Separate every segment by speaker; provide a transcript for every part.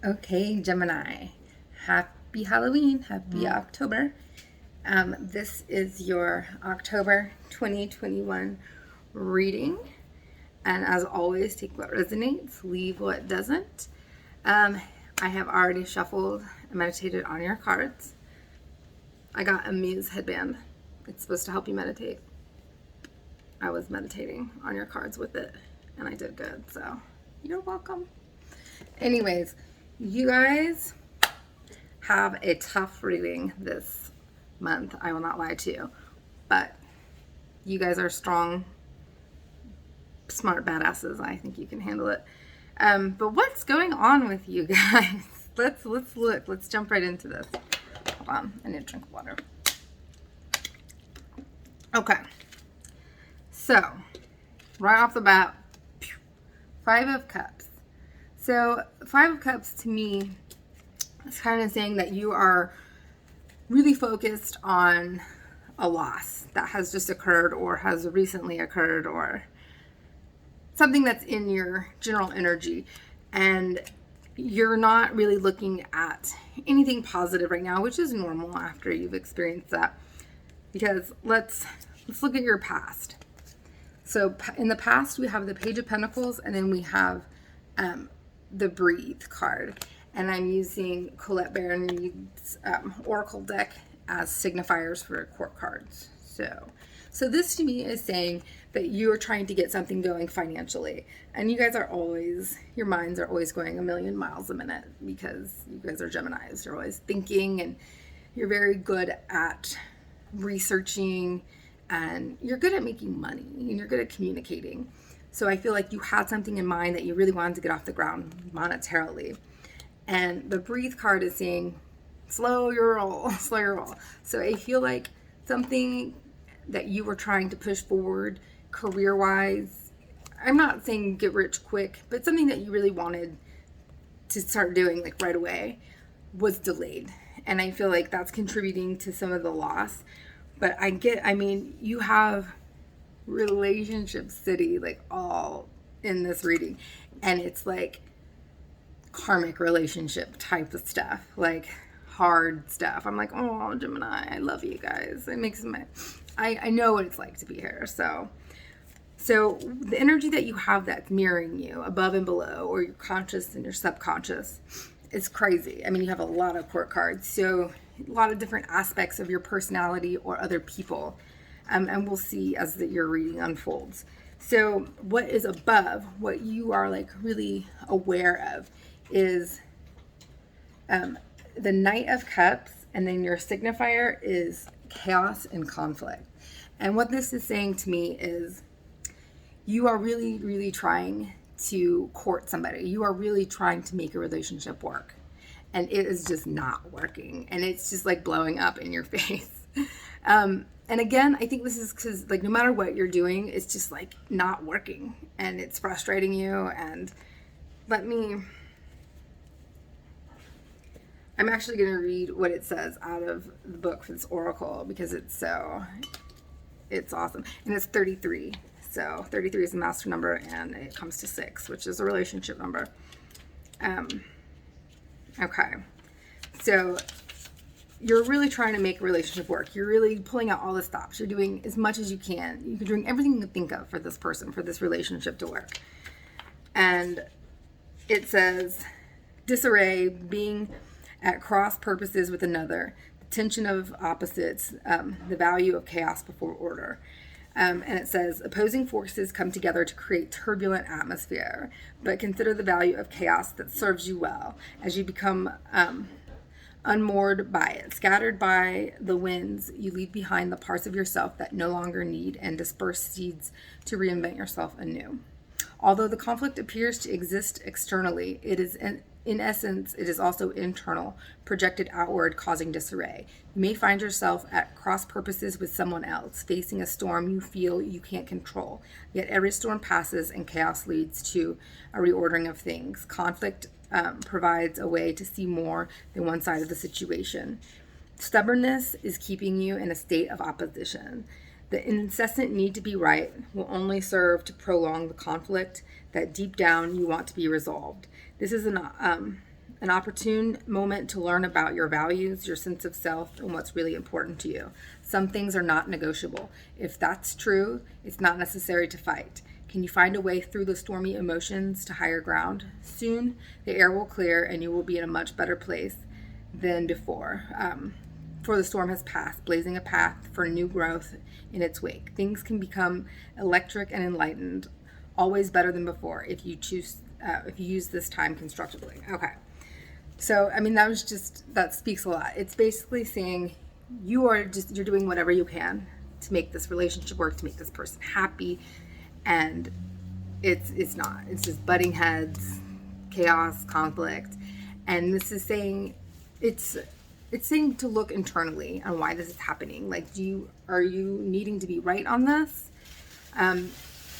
Speaker 1: Okay, Gemini. Happy Halloween. Happy October. This is your October 2021 reading. And as always, take what resonates, leave what doesn't. I have already shuffled and meditated on your cards. I got a Muse headband. It's supposed to help you meditate. I was meditating on your cards with it, and I did good. So you're welcome. Anyways, you guys have a tough reading this month. I will not lie to you, but you guys are strong, smart badasses. I think you can handle it. But what's going on with you guys? Let's look. Let's jump right into this. Hold on, I need a drink of water. Okay, so right off the bat, Five of Cups. So Five of Cups to me is kind of saying that you are really focused on a loss that has just occurred or has recently occurred or something that's in your general energy, and you're not really looking at anything positive right now, which is normal after you've experienced that, because let's look at your past. So in the past, we have the Page of Pentacles, and then we have the Breathe card. And I'm using Colette Baron Reed's Oracle deck as signifiers for court cards. So this to me is saying that you're trying to get something going financially. And you guys are always, your minds are always going a million miles a minute because you guys are Geminis. You're always thinking, and you're very good at researching, and you're good at making money, and you're good at communicating. So I feel like you had something in mind that you really wanted to get off the ground monetarily. And the Breathe card is saying, slow your roll, slow your roll. So I feel like something that you were trying to push forward career-wise, I'm not saying get rich quick, but something that you really wanted to start doing like right away was delayed. And I feel like that's contributing to some of the loss. But I mean, you have relationship city like all in this reading, and it's like karmic relationship type of stuff, like hard stuff. I'm like, oh, Gemini, I love you guys. It makes my, I know what it's like to be here. So the energy that you have that's mirroring you above and below, or your conscious and your subconscious, is crazy. I mean, you have a lot of court cards, so a lot of different aspects of your personality or other people. And we'll see as your reading unfolds. So what is above, what you are like really aware of, is the Knight of Cups, and then your signifier is chaos and conflict. And what this is saying to me is you are really, really trying to court somebody. You are really trying to make a relationship work. And it is just not working. And it's just like blowing up in your face. And again, I think this is because like no matter what you're doing, it's just like not working. And it's frustrating you. And I'm actually going to read what it says out of the book for this oracle, because it's awesome. And it's 33. So 33 is the master number, and it comes to 6, which is a relationship number. Okay. So you're really trying to make a relationship work. You're really pulling out all the stops. You're doing as much as you can. You're doing everything you can think of for this person, for this relationship to work. And it says, disarray, being at cross purposes with another, the tension of opposites, the value of chaos before order. And it says, opposing forces come together to create turbulent atmosphere, but consider the value of chaos that serves you well as you become unmoored by it. Scattered by the winds, you leave behind the parts of yourself that no longer need, and disperse seeds to reinvent yourself anew. Although the conflict appears to exist externally, it is in essence, it is also internal, projected outward, causing disarray. You may find yourself at cross purposes with someone else, facing a storm you feel you can't control. Yet every storm passes, and chaos leads to a reordering of things. Conflict provides a way to see more than one side of the situation. Stubbornness is keeping you in a state of opposition. The incessant need to be right will only serve to prolong the conflict that deep down you want to be resolved. This is an opportune moment to learn about your values, your sense of self, and what's really important to you. Some things are not negotiable. If that's true, it's not necessary to fight. Can you find a way through the stormy emotions to higher ground? Soon, the air will clear and you will be in a much better place than before. For the storm has passed, blazing a path for new growth in its wake. Things can become electric and enlightened, always better than before if you use this time constructively. Okay. So, I mean, that speaks a lot. It's basically saying you're doing whatever you can to make this relationship work, to make this person happy. And it's just butting heads, chaos, conflict. And this is saying, it's saying to look internally on why this is happening. Like, are you needing to be right on this?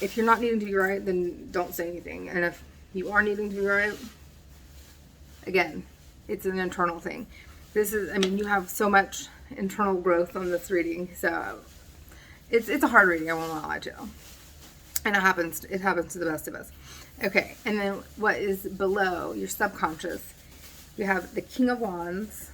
Speaker 1: If you're not needing to be right, then don't say anything. And if you are needing to be right, again, it's an internal thing. You have so much internal growth on this reading, so it's a hard reading, I won't lie to you. And it happens to the best of us. Okay, and then what is below your subconscious? You have the King of Wands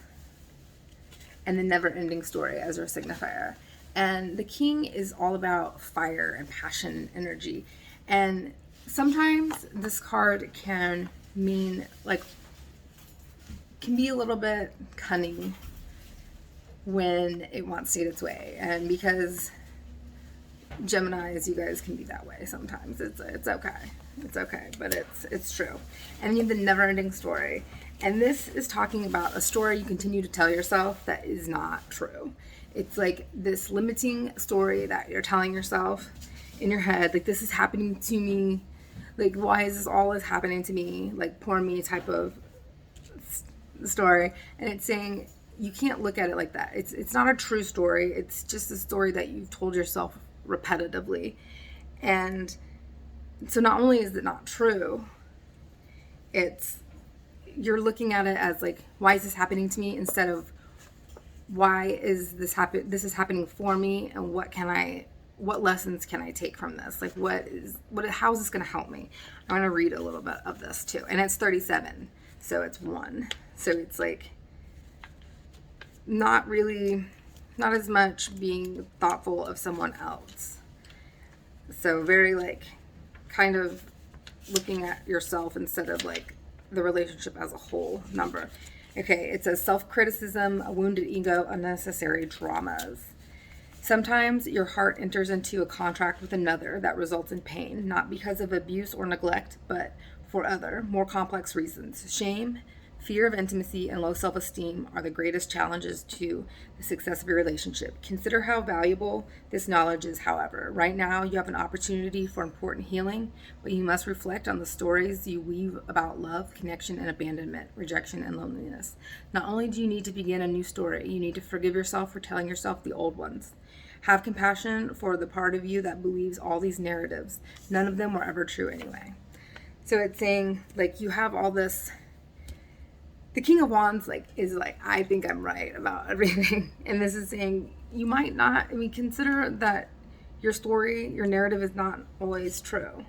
Speaker 1: and the never-ending story as your signifier. And the King is all about fire and passion and energy. And sometimes this card can mean, can be a little bit cunning when it wants to get its way. And because Geminis, you guys can be that way sometimes. It's okay. It's okay, but it's true. And you have the never-ending story. And this is talking about a story you continue to tell yourself that is not true. It's like this limiting story that you're telling yourself in your head, like, this is happening to me. Like, why is this all happening to me? Like, poor me type of story. And it's saying you can't look at it like that. It's not a true story. It's just a story that you've told yourself repetitively. And so not only is it not true, you're looking at it as like, why is this happening to me, instead of why is this is happening for me, and what lessons can I take from this? Like, how is this going to help me? I'm going to read a little bit of this too. And it's 37, so it's 1. So it's like not as much being thoughtful of someone else. So very kind of looking at yourself instead of the relationship as a whole number. Okay, it says self-criticism, a wounded ego, unnecessary dramas. Sometimes your heart enters into a contract with another that results in pain, not because of abuse or neglect, but for other, more complex reasons. Shame, fear of intimacy, and low self-esteem are the greatest challenges to the success of your relationship. Consider how valuable this knowledge is, however. Right now, you have an opportunity for important healing, but you must reflect on the stories you weave about love, connection, and abandonment, rejection, and loneliness. Not only do you need to begin a new story, you need to forgive yourself for telling yourself the old ones. Have compassion for the part of you that believes all these narratives. None of them were ever true anyway. So it's saying, you have all this. The King of Wands is I think I'm right about everything. And this is saying you might not, consider that your story, your narrative is not always true,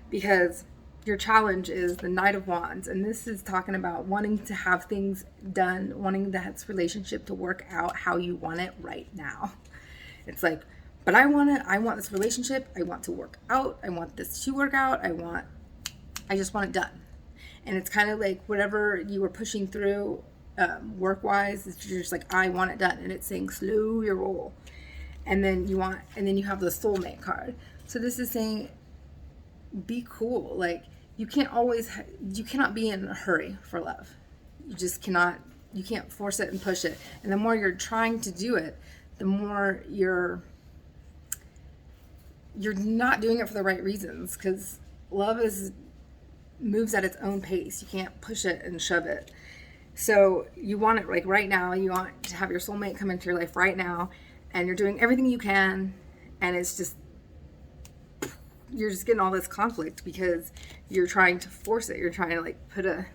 Speaker 1: because your challenge is the Knight of Wands. And this is talking about wanting to have things done, wanting that relationship to work out how you want it right now. It's but I want this relationship. I want to work out. I want this to work out. I just want it done. And it's kind of whatever you were pushing through work-wise, you're just I want it done. And it's saying slow your roll. And then you have the soulmate card. So this is saying be cool. You cannot be in a hurry for love. You can't force it and push it. And the more you're trying to do it, the more you're not doing it for the right reasons, because love moves at its own pace. You can't push it and shove it. So you want it right now. You want to have your soulmate come into your life right now, and you're doing everything you can, and it's just you're just getting all this conflict because you're trying to force it. You're trying to put a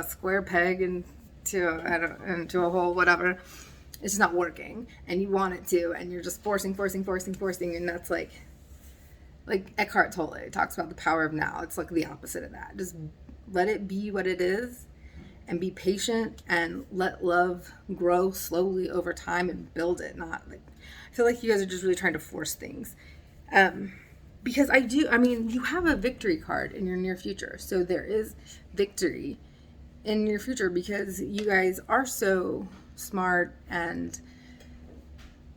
Speaker 1: square peg into a hole, whatever. It's just not working, and you want it to, and you're just forcing, and that's like Eckhart Tolle talks about the power of now. It's like the opposite of that. Just let it be what it is and be patient and let love grow slowly over time and build it. Not like, I feel like you guys are just really trying to force things. Because you have a victory card in your near future. So there is victory in your future because you guys are so smart and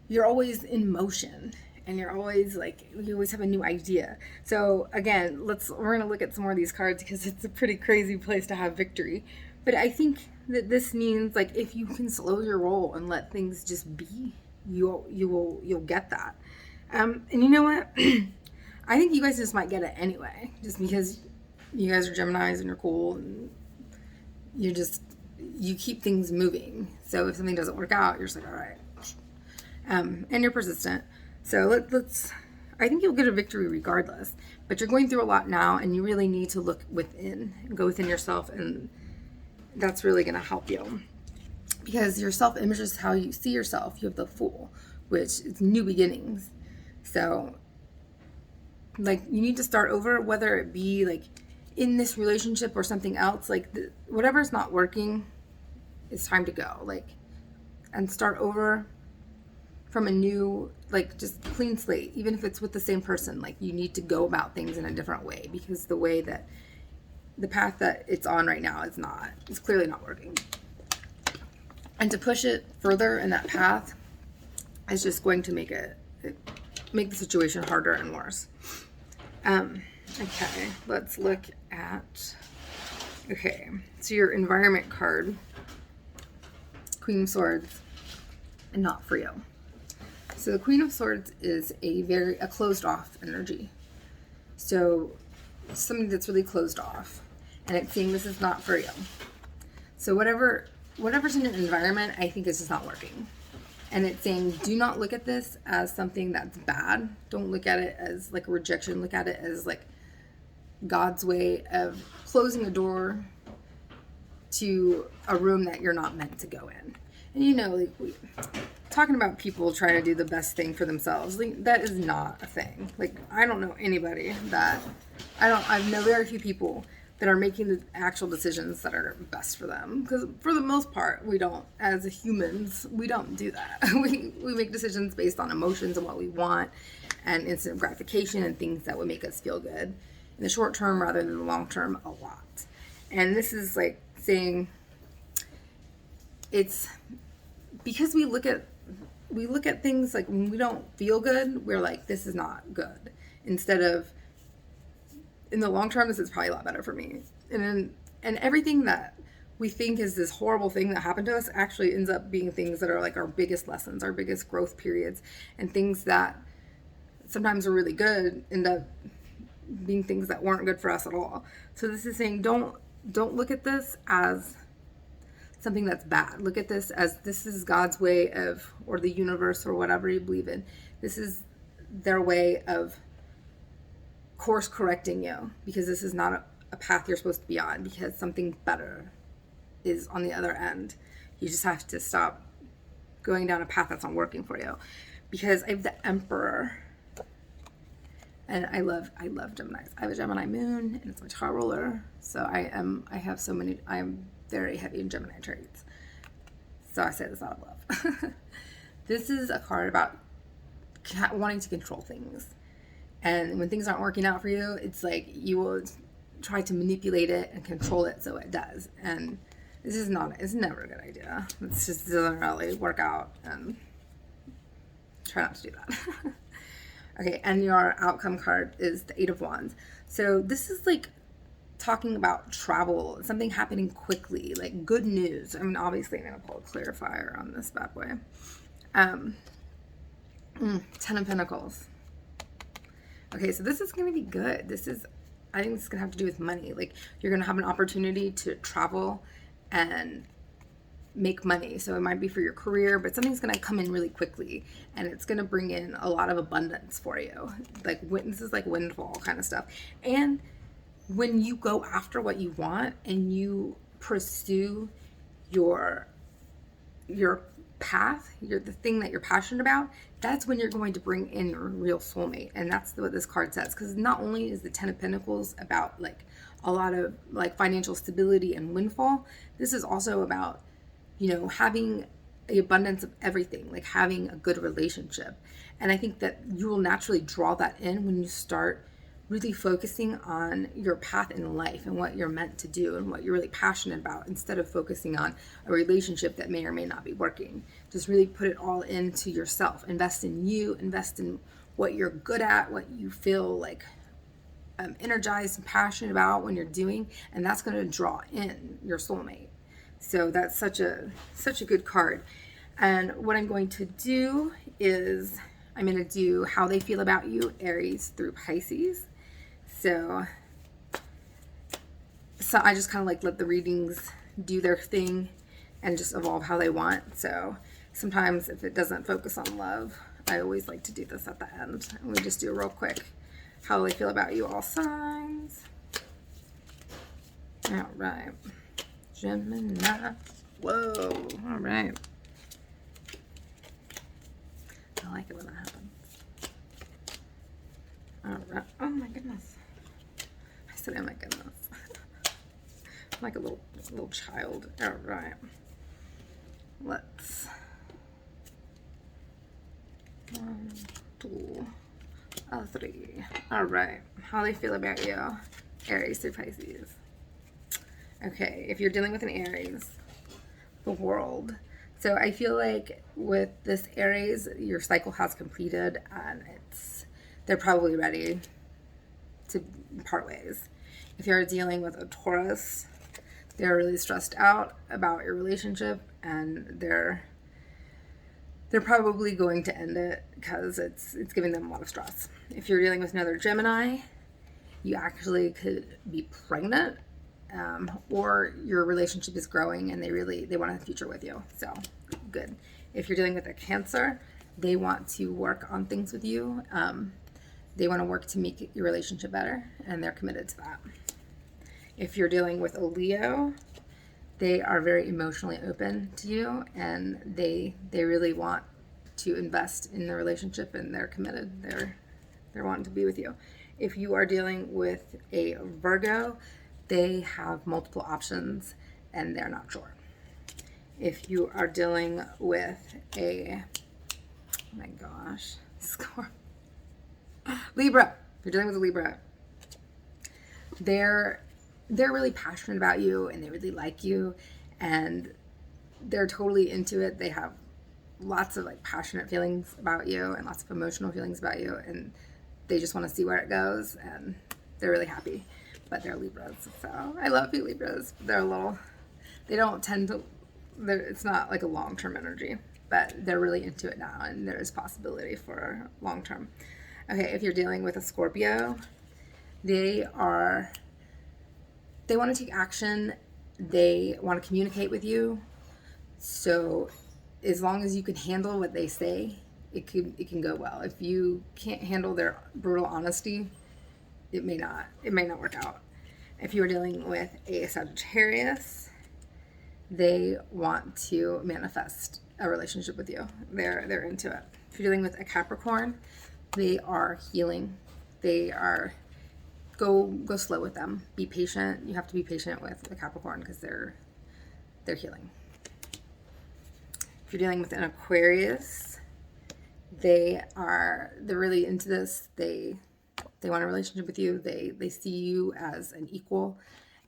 Speaker 1: you're always in motion and you're always like, you always have a new idea. So again, we're going to look at some more of these cards because it's a pretty crazy place to have victory. But I think that this means like if you can slow your roll and let things just be, you'll get that. And you know what? I think you guys just might get it anyway, just because you guys are Geminis and you're cool and you keep things moving. So if something doesn't work out, you're just like, all right. And you're persistent. So I think you'll get a victory regardless, but you're going through a lot now and you really need to look within and go within yourself. And that's really going to help you because your self-image is how you see yourself. You have the Fool, which is new beginnings. So like you need to start over, whether it be like in this relationship or something else, like whatever's not working, it's time to go, like, and start over from a new, like, just clean slate. Even if it's with the same person, like you need to go about things in a different way because the path that it's on right now it's clearly not working. And to push it further in that path is just going to make the situation harder and worse. Okay, let's look at, so your environment card, Queen of Swords, and not for you. So the Queen of Swords is a closed off energy. So something that's really closed off, and it's saying this is not for you. So whatever's in your environment, I think is just not working. And it's saying, do not look at this as something that's bad. Don't look at it as like a rejection. Look at it as like God's way of closing a door to a room that you're not meant to go in. And like talking about people trying to do the best thing for themselves, like that is not a thing. Like I don't know anybody I know very few people that are making the actual decisions that are best for them. Because for the most part, we don't, as humans, we don't do that. We make decisions based on emotions and what we want and instant gratification and things that would make us feel good in the short term rather than the long term a lot. And this is like saying it's because we look at things like when we don't feel good, we're like, this is not good. Instead of, in the long term, this is probably a lot better for me. And everything that we think is this horrible thing that happened to us actually ends up being things that are like our biggest lessons, our biggest growth periods, and things that sometimes are really good end up being things that weren't good for us at all. So this is saying don't look at this as something that's bad. Look at this as this is God's way of, or the universe or whatever you believe in. This is their way of course correcting you because this is not a path you're supposed to be on because something better is on the other end. You just have to stop going down a path that's not working for you. Because I have the Emperor, and I love Geminis. I have a Gemini moon and it's my chart ruler, so I am very heavy in Gemini traits. So I say this out of love. This is a card about wanting to control things. And when things aren't working out for you, it's like you will try to manipulate it and control it so it does. And it's never a good idea. It just doesn't really work out. And try not to do that. Okay, and your outcome card is the Eight of Wands. So this is like talking about travel, something happening quickly, like good news. I mean, obviously I'm going to pull a clarifier on this bad boy. 10 of Pentacles. Okay, so this is going to be good. I think this is going to have to do with money. Like, you're going to have an opportunity to travel and make money. So it might be for your career, but something's going to come in really quickly. And it's going to bring in a lot of abundance for you. Like, this is like windfall kind of stuff. And when you go after what you want and you pursue your path, the thing that you're passionate about, that's when you're going to bring in your real soulmate. And that's what this card says. Because not only is the Ten of Pentacles about like a lot of like financial stability and windfall, this is also about, you know, having an abundance of everything, like having a good relationship. And I think that you will naturally draw that in when you start really focusing on your path in life and what you're meant to do and what you're really passionate about, instead of focusing on a relationship that may or may not be working. Just really put it all into yourself. Invest in you, invest in what you're good at, what you feel like energized and passionate about when you're doing, and that's going to draw in your soulmate. So that's such a good card. And what I'm going to do is I'm going to do how they feel about you, Aries through Pisces. So I just kind of like let the readings do their thing and just evolve how they want. So sometimes if it doesn't focus on love, I always like to do this at the end. And we just do a real quick how they feel about you, all signs. All right. Gemini. Whoa. All right. I like it when that happens. All right. Oh my goodness. I said, oh my goodness. I'm like a little child. All right. Let's. 1, 2, 3. All right. How they feel about you, Aries through Pisces. Okay, if you're dealing with an Aries, the World. So I feel like with this Aries, your cycle has completed and they're probably ready to part ways. If you're dealing with a Taurus, they're really stressed out about your relationship and they're probably going to end it because it's giving them a lot of stress. If you're dealing with another Gemini, you actually could be pregnant. Or your relationship is growing and they want a future with you. So good. If you're dealing with a Cancer, they want to work on things with you. They want to work to make your relationship better, and they're committed to that. If you're dealing with a Leo, they are very emotionally open to you, and they really want to invest in the relationship, and they're committed. They're wanting to be with you. If you are dealing with a Virgo, they have multiple options and they're not sure. If you are dealing with a, oh my gosh, Libra, if you're dealing with a Libra, they're really passionate about you and they really like you and they're totally into it. They have lots of like passionate feelings about you and lots of emotional feelings about you, and they just want to see where it goes, and they're really happy. But they're Libras, so I love you, Libras. They don't tend to, it's not like a long-term energy, but they're really into it now, and there is possibility for long-term. Okay, if you're dealing with a Scorpio, they want to take action. They want to communicate with you. So as long as you can handle what they say, it can go well. If you can't handle their brutal honesty, it may not work out. If you're dealing with a Sagittarius, they want to manifest a relationship with you. They're into it. If you're dealing with a Capricorn, they are healing. They are go slow with them. Be patient. You have to be patient with a Capricorn because they're healing. If you're dealing with an Aquarius, they're really into this. They want a relationship with you. They see you as an equal,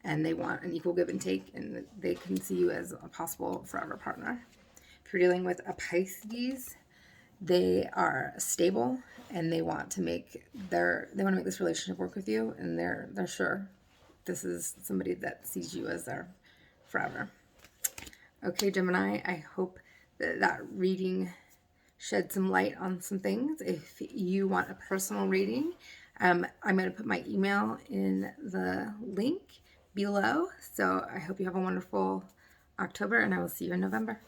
Speaker 1: and they want an equal give and take, and they can see you as a possible forever partner. If you're dealing with a Pisces, they are stable and they want to make this relationship work with you, and they're sure this is somebody that sees you as their forever. Okay, Gemini, I hope that reading shed some light on some things. If you want a personal reading, I'm going to put my email in the link below. So I hope you have a wonderful October, and I will see you in November.